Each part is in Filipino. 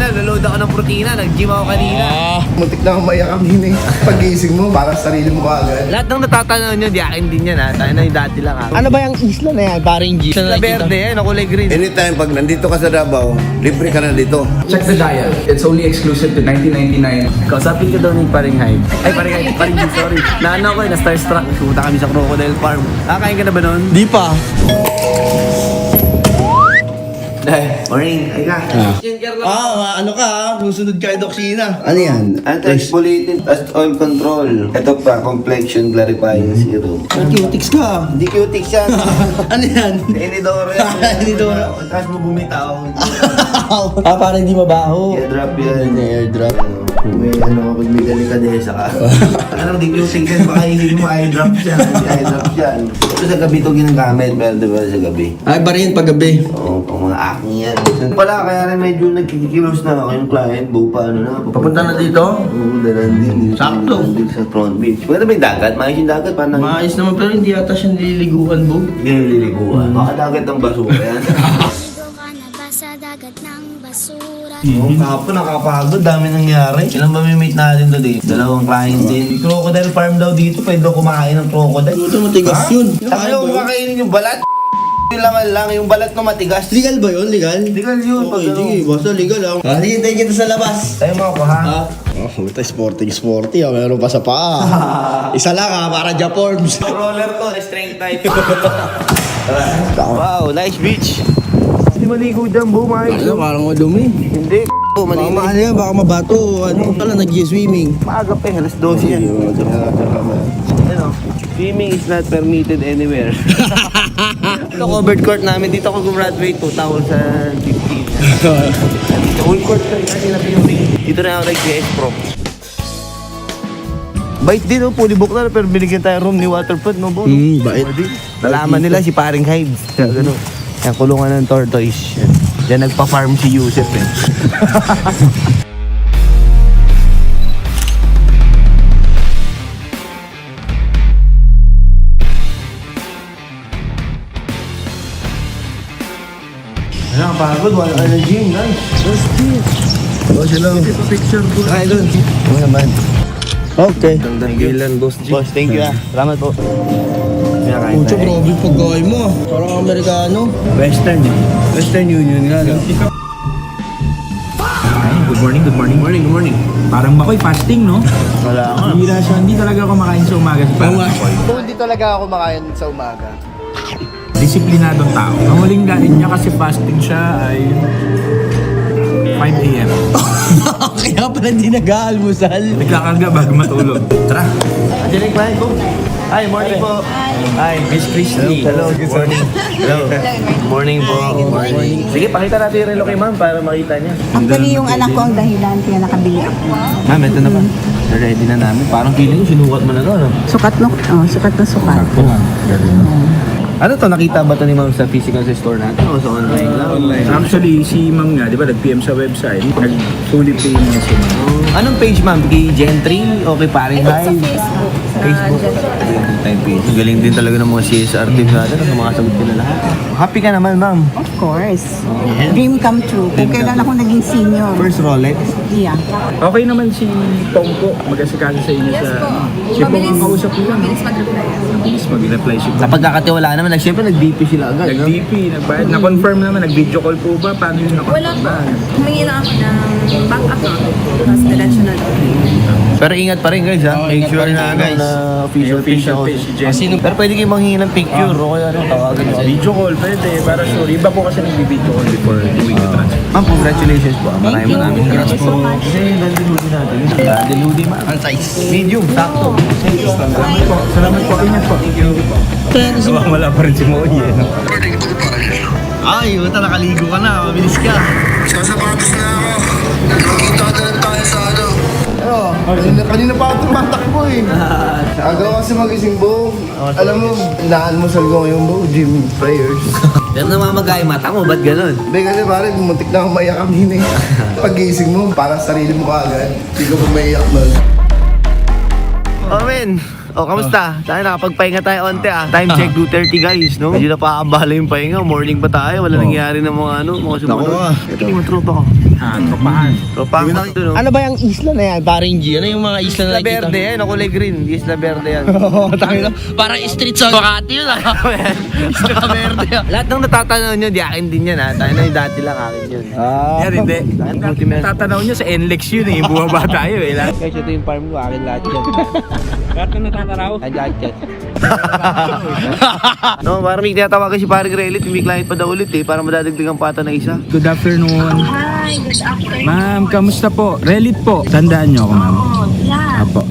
na, loload ako ng protina. Nag-gym ako kanina. Muntik na umayak kami eh. Pag-gising mo, para sa sarili mo kaagad. Lahat ng natatanaw nyo, di akin din yan ha. Tayo na yung dati lang ha. Ano ba yung isla na yan? Parang G. Isla Verde yan, kulay green. Anytime pag nandito ka sa Davao, libre ka na dito. Check the dial. It's only exclusive to 1999. Kausapin ka daw ni Paring Hyde. Ay, Paring Hyde, sorry. Naano ko eh, na-starstruck. Pumunta kami sa Crocodile Farm. Kakain ka na ba nun? Di pa. Morning, ay ka. Ano ka ha? Susunod ka kay Doxina. Ano yan? Anti-exfoliating, oil control. Ito pa, complexion clarifying serum. Cutics ka. Hindi cutics yan. Ano yan? Inidoro yan. Inidoro. Tapos mo bumitaw. Parang hindi mabaho. Airdrop yan. Airdrop. May ano, pag may delikadesa ka. Ano, di cutics yan. Baka isipin mo, airdrop yan. Airdrop yan. Ito sa gabi ito ginagamit, pero diba sa gabi? Ay, ba rin paggabi? Oo, pang mga acne yan. Pala, kaya rin medyo nagkikilos na ako yung client, buo pa ano na. Papunta na dito? Oo, dalanding. Sakto. Dalanding sa front beach. Pwede ba yung dagat? Maayos yung dagat? Paano? Maayos naman pero hindi ata siya nililiguan, Bo. Hindi nililiguan. Baka dagat ng basura yan. Ligo ka na ba sa dagat ng basura? Oo, kapo, nakapagod. Dami nangyari. Ilan ba may meet natin today? Dalawang client din. Crocodile farm daw dito. Pwede daw kumain ng crocodile. Ito matigas yun. Saka yung kakainin yung balat. Yung laman lang, yung balat na matigas. Legal ba yun? Legal? Legal yun. Okay, sige. Basta legal lang. Hintayin kita sa labas. Tayo mo ako ha. Oh, ito sporty. Meron pa sa paa. Isa lang ha, para Japorms. Roller to, strength type. Wow, nice beach. Hindi maligo dyan, Bo, Ano, parang madumi. Hindi, Baka mahal yan, baka mabato. Ano pala, nag-swimming. maaga pa eh, alas 12 yan. Ano, swimming is not permitted anywhere. Ito covered court namin, dito ako gumraduate 2015. Dito, full court ko kasi na filming. Dito na ako nag-GS Pro. Bait din, oh, fully book na, pero binigyan tayo room ni Waterford, no, Bo? Bait. Nalaman nila si Paring Hyde. Kaya gano'n. Yan, kulungan ng tortoise. Yan. Diyan nagpa-farm si Yusef eh. Ano, pagod. Wala ka na gym. Nice. First gym. Boss, hello. Picture po. Ay, doon. Oo naman. Okay. Tanggilan, Boss G. Boss, thank you ah. Salamat po. Pucho, grabe pagkain mo. Parang Amerikano. Western eh. Western Union nga. No? Good morning. Parang Makoy, fasting, no? Wala ka. Hindi talaga ako makain sa umaga si Parang Makoy. Hindi talaga ako makain sa umaga. Disiplinadong tao. Ang huling kain niya kasi fasting siya ay 5 a.m. Kaya pala hindi nag-aalmusal. Nagkakarga bago matulog. Tara! Andiyan yung client ko. Hi, morning po. Hi, Miss Christy. Hello, good morning. Hello. Morning po. Morning. Sige, pakita natin yung relo kay ma'am para makita niya. Actually, yung anak ko ang dahilan kaya nakabili ako. Ma'am, ito na ba? Ready na namin. Parang feeling ko sinukat mo na to, ano? Sukat no? Oh, sukat na sukat. Ano to? Nakita ba to ni ma'am sa physical sa store natin o sa online lang? Actually, si Ma'am nga, di ba, nag-PM sa website. Nag-fully pay niya si Ma'am. Anong page ma'am? Kay Gentry o kay Paring Sa Hyde? Facebook. Facebook. Time page. Galing din talaga ng mga CSR team natin. Ang mga sagot nila lahat. Happy ka naman, ma'am. Of course. Dream come true. Kung kailan ako naging senior. First Rolex. Yeah. Okay naman si Pongko, mag-asikaso sa inyo sa... Si Pongko ang kausap nila, no? Mabilis mag-reply si Sa Pongko. pagkakatiwala naman, siyempre nag-DP sila agad. no? Nag-DP, nagbayad. Na-confirm naman, nag-video call po ba? Paano yun Wala na-confirm po. ba? Humingi lang ako ng bank account. Tapos diretso na lang. Pero ingat pa rin guys ha. Make sure na ano na official page ako. page si Jen. Pero pwede kayo manghingi ng picture o kaya ano, tawagan nyo. Video call, pwede. Para sure. Iba po kasi nag-video call before doing the transfer. Ma'am, congratulations po. Maraming Thank you so much. Kasi yung dandiludi natin. Dandiludi ma'am. Ang size. Medium, sakto. Salamat po. Salamat po. Ingat po. Thank you. Wala pa rin si Moy eh. No? Ay, buta nakaligo ka na. Mabilis ka. Sasapatos na ako. Nakikita na lang tayo sa ano. Kanina pa ako tumatakbo eh. Agaw kasi magising, Bo. Alam mo, naan-musal ko ngayon, Bo. Gym prayers. Pero namamagay mata mo, ba't ganun? Hindi kasi pare, muntik na umayak kami eh. Pag-gising mo, para sa sarili mo kaagad. Hindi ka pa maiyak nun. Oh men, O, kamusta? Tayo, nakapagpahinga tayo onte Time check 2:30 guys, no? Medyo napakabala yung pahinga. Morning pa tayo. Wala nangyari ng mga mga sumunod. Naku, Ito yung mga tropa ko. Tropahan. Tropa ko ito, no? Ano ba yung isla na yan? Parang G, ano yung mga isla na Isla nakikita? Verde yan, kulay green. Isla Verde yan. Oo, tayo na. Parang street sa Makati yun Isla Verde. Lahat ng natatanaw nyo, di akin din yan Tayo na yung dati lang akin yun. Yan, hindi. Akin buti meron. Tatanaw nyo sa NLEX yun eh. Bumaba tayo eh. Guys, ito yung farm ko, akin lahat yan. Lahat na natatanaw. Ay, lahat yan. No, parang may tinatawagan si Paring Relit, may client pa daw ulit para madadagdagan pa ata ng isa. Good afternoon. Hi, good afternoon. Ma'am, kamusta po? Relit po. Tandaan nyo ako, ma'am. Yeah. Apo.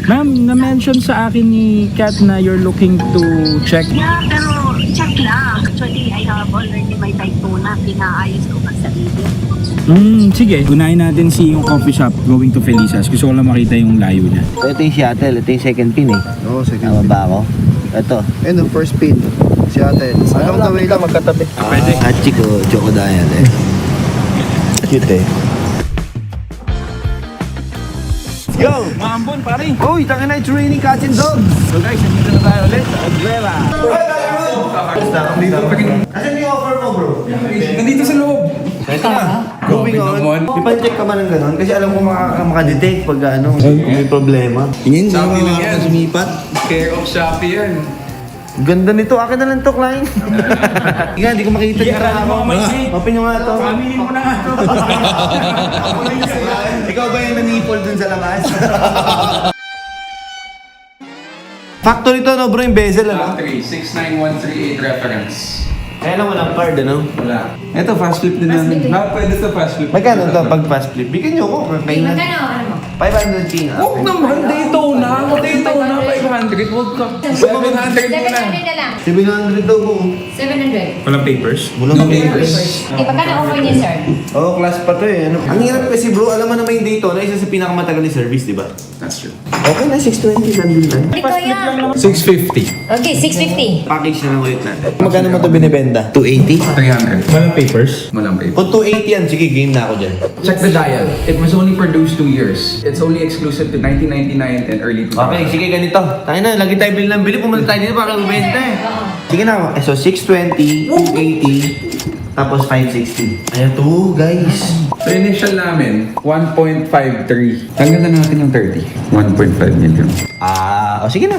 Ma'am, na-mention sa akin ni Kat na you're looking to check. Yeah, pero check lang. Actually, I have already my type 2 na. Pinaayos ko pa sa video. Sige. Unahin natin si yung coffee shop going to Felicia's. Gusto ko lang makita yung layo niya. Ito yung Seattle, ito yung second pin Oo, Tama second. ba ako? Ito. Ayun, yung first pin. Si ate. Along the way lang magkatabi. Pwede. Hachiko, Choco Dial Cute Yo! Maambon, pare. Uy, tangin na, it's raining cats and dogs! So guys, nandito na tayo ulit sa Agrera. Asan yung offer mo, bro? Nandito sa loob. Moving on. Ipan-check ka man ng gano'n kasi alam ko makadetect pag kung may problema. Tingin, hindi Sabi mo lang yan. sumipat. Care of Shopee yan. Ganda nito, akin na lang to, client. Nga, hindi ko makita dito ako. Open nyo nga to. Aminin mo na nga to. Ikaw ba yung nanipol dun sa labas? Factory to, no bro, yung bezel, ano? 69138 reference. Kaya lang walang card, ano? Wala. Ito, fast flip din namin. Pwede sa fast flip. Magkano to pag fast flip? Bigyan nyo ko. Magkano? Ano mo? 500 king. Huwag naman, Daytona. Daytona, 500. Huwag ka. 700 mo na. 700 na lang. 700 daw po. 700. Walang papers? Walang papers. Eh, pagkano offer niya, sir? Oo, class pa to eh. Ano? Ang hirap kasi bro, alam mo naman yung Daytona, isa sa pinakamatagal ni service, di ba? That's true. Okay na, 620 nandun lang. Ito yan. 650. Okay, 650. Package na lang ulit natin. Magkano mo ito binibenta? 280? 300. Walang papers? Walang paper. Kung 280 yan, sige, game na ako dyan. Check the dial. It was only produced 2 years. It's only exclusive to 1999 and early 2000. Okay, sige ganito. Tayo na, lagi tayo bili ng bili. Pumunta tayo dito para magbenta eh. Sige na, so 620, 280, tapos 560. Ayan to, guys. So initial namin, 1.53. Tanggal na natin yung 30. 1.5 million. O sige na.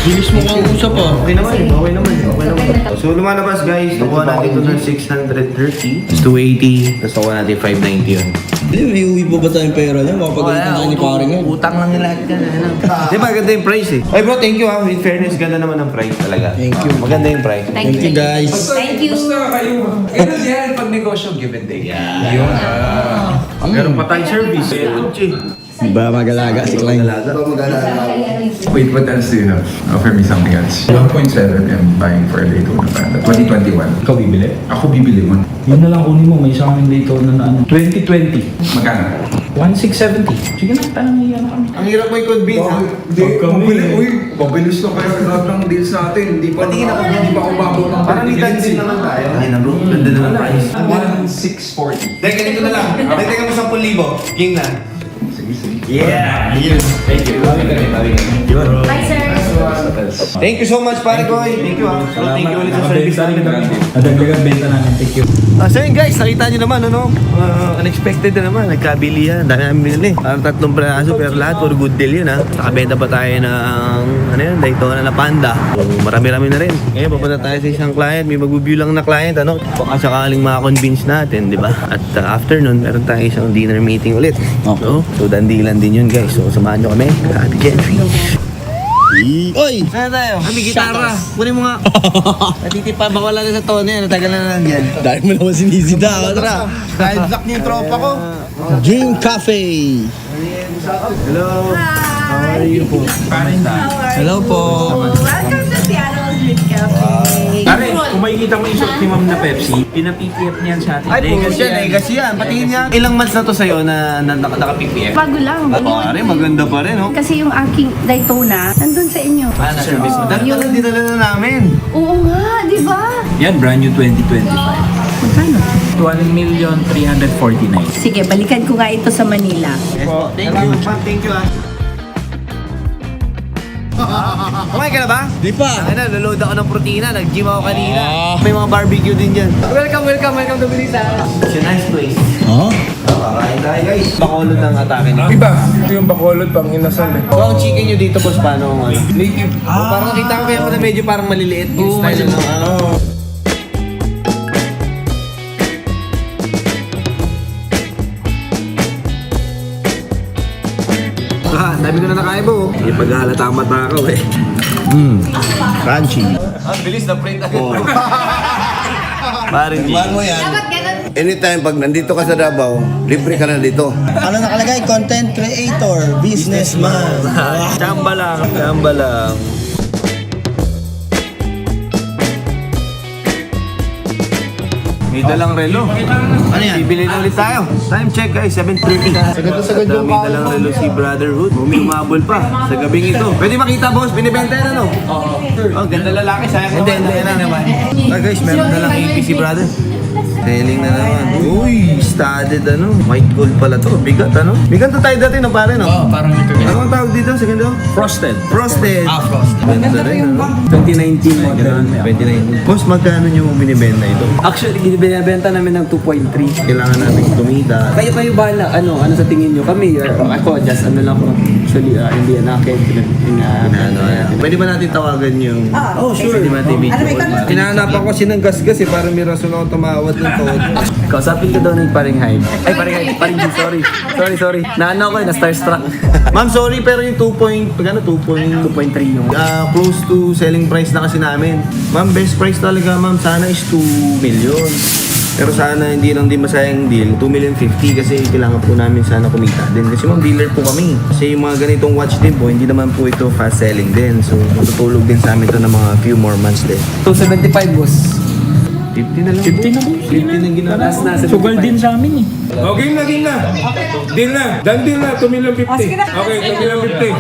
Bilis mo kang usap Okay naman eh, okay naman eh, okay naman. So lumalabas guys, nakuha natin ito ng 630, tapos 280, tapos nakuha natin 590 yun. Hindi, may uwi pa ba tayong pera niya? Makapagalitan tayo ni paring yan. Utang lang nila lahat yan. Di ba, ganda yung price eh. Ay bro, thank you In fairness, ganda naman ang price talaga. Thank you. Maganda yung price. Thank you guys. Thank you. Basta kayo. Ganun yan, pag negosyo, give and take. Yun. Meron pa tayong service. Di ba magalaga si Klein? Ito mag-alala. Wait, what else do you have? Offer me something else. 1.7 I'm buying for a Daytona Panda. 2021. Ikaw bibili? Ako bibili mo. Yun na lang kunin mo. May isa kaming Daytona na ano. 2020. Magkano? 1670. Sige na, tanong niya na kami. Ang hirap mo i-convince ha. Hindi, mabilis na kaya lahat ng deals natin. Hindi pa ako babaw ng Parang itan din naman tayo. Ay na bro, ganda naman ang price. 1,640. Dahil ganito na lang. Dagdagan mo 10,000. King na. Sige, sige. Yeah! Thank you. Bawi ka rin. Bye, sir. Thank you so much, pare ko. Thank you Bro, thank you ulit sa service namin. Nadagdagan benta namin. Thank you. So yun guys, nakita nyo naman unexpected na naman, nagkabilihan. Dami namin binili. Parang 3 praso pero lahat puro good deal yun ha. Nakabenta pa tayo ng Daytona na Panda. So, marami-rami na rin. Ngayon papunta tayo sa isang client, may mag-review lang na client baka sakaling makakonvince natin, di ba? At after nun, meron tayo isang dinner meeting ulit. So dandilan din yun guys. So samahan nyo kami. Grabe Gentry. Oy! Ano tayo? May gitara. Kunin mo nga. Natitipa, baka wala na sa tono yan. Natagal na lang yan. Dahil mo naman sinisida. Tara! Dahil black niya yung tropa ko. Dream Cafe! Hello. How are you po? Hello po! Welcome to Seattle's Meat Cafe. Pare, kung makikita mo yung suot ni Ma'am na Pepsi, pinapipiyap niyan sa atin. Ay, legacy yan. Patingin niya. Ilang months na to sa'yo na naka-PPF? Bago lang. Pare, maganda pa rin, no? Kasi yung aking Daytona, nandun sa inyo. Paano service mo? Dahil pala dinala na namin. Oo nga, di ba? Yan, brand new 2025. Magkano? 1,349,000. Sige, balikan ko nga ito sa Manila. Thank you. Thank you, Kumain ka na ba? Di pa. Ano, lulod ako ng protina. Nag-gym ako kanina. May mga barbecue din dyan. Welcome to Bilisa. It's a nice place. Oh? Kakain tayo guys. Bakolod ng atake nito. Iba, ito yung bakolod pang inasal eh. So, ang chicken nyo dito, boss, paano ang ano? Native. Parang nakita ko kaya mo na medyo parang maliliit yung style ng ano. Sabi ko na nakain mo. Yung paghalata ang mata ko eh. Crunchy. Ang bilis na print agad. Parang G. mo yan. Anytime pag nandito ka sa Davao, libre ka na dito. Ano nakalagay? Content creator, businessman. Chamba lang. Chamba lang. May dalang relo. Ano yan? Bibili na ulit tayo. Time check guys, 7:30. Sagad yung May dalang relo si Brotherhood. Umabol pa sa gabing ito. Pwede makita boss, binibenta yan ano? Oo. Oh, ganda lalaki, sayang naman. Hindi na naman. Guys, meron dalang AP si Brother. Selling na naman. Uy, studded ano. White gold pala to. Bigat ano. Bigat to tayo dati no pare no? Oo, parang ito rin. Ano ang tawag dito sa ganito? Frosted. Frosted. Frosted. Ganda rin ano. 2019 model. 2019. Boss, magkano nyo binibenta ito? Actually, binibenta namin ng 2.3. Kailangan namin kumita. Kayo bahala. Ano sa tingin nyo? Kami, ako, just ano lang ko. Actually, hindi yan akin. Pwede ba natin tawagan yung... Oh, sure. Pwede ba natin video? Hinahanapan ko kasi ng gas-gas eh. Parang may rason ako tumawad ng todo. Kausapin ko daw ng paring hype. Ay, paring G, sorry. Naano ko na starstruck. Ma'am, sorry pero yung 2.3 yung... close to selling price na kasi namin. Ma'am, best price talaga ma'am. Sana is 2 million. Pero sana hindi lang din masayang deal. 2,050,000 kasi kailangan po namin sana kumita din. Kasi ma'am, dealer po kami. Kasi yung mga ganitong watch din po, hindi naman po ito fast selling din. So, matutulog din sa amin ito ng mga few more months din. 275, boss. 50 na lang. 50 na po. 50 na ginagawa. Sugal din sa amin eh. Oh, game na. Deal na. Dan deal na, 2,050,000. Okay, 2,050,000.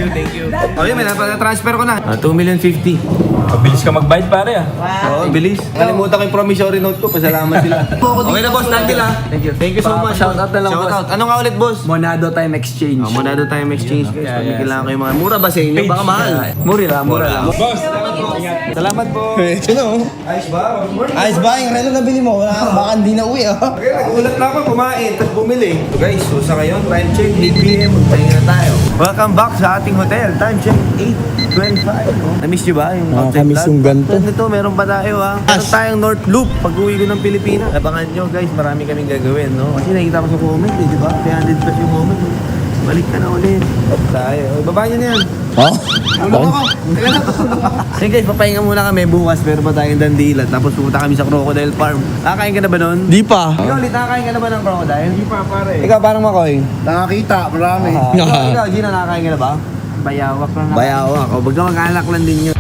Thank you. Okay, may transfer ko na. 2,050,000. Mabilis ka magbayad pare ah. Oo, bilis. Kalimutan ko yung promissory note ko. Pasalamat sila. Okay na boss, thank you. Thank you so much. Shoutout na lang, boss. Shoutout. Ano nga ulit boss? Monado Time Exchange. Monado Time Exchange guys. Pag may kailangan kayo mga... Mura ba sa inyo? Baka mahal. Mura lang. Boss, Salamat po. Sino? Ayos ba? Ayos ba? Yung relo na bili mo, baka hindi na uwi ah. Okay, nagulat na ako kumain, tapos bumili. So guys, so sa ngayon, time check, 8 p.m. Magpahinga na tayo. Welcome back sa ating hotel. Time check, 8:25. Na-miss nyo ba yung outside Nakamiss yung ganito. Ito, meron pa tayo ha. Meron tayong North Loop pag uwi ko ng Pilipinas. Abangan nyo guys, marami kaming gagawin, no? Kasi nakita ko sa comment, di ba? 300 plus yung comment. Balik ka na ulit. Tayo. Baba nyo na yan. Oh? Hey guys, papahinga muna kami bukas. Meron pa tayong dandila. Tapos pupunta kami sa Crocodile Farm. Nakakain ka na ba nun? Di pa. Ikaw ulit, nakakain ka na ba ng crocodile? hindi pa pare. Ikaw parang Makoy. Nakakita, marami. Ikaw, Gina, nakakain ka na ba? Bayawak lang. Bayawak. O, baga mag-alak lang din yun.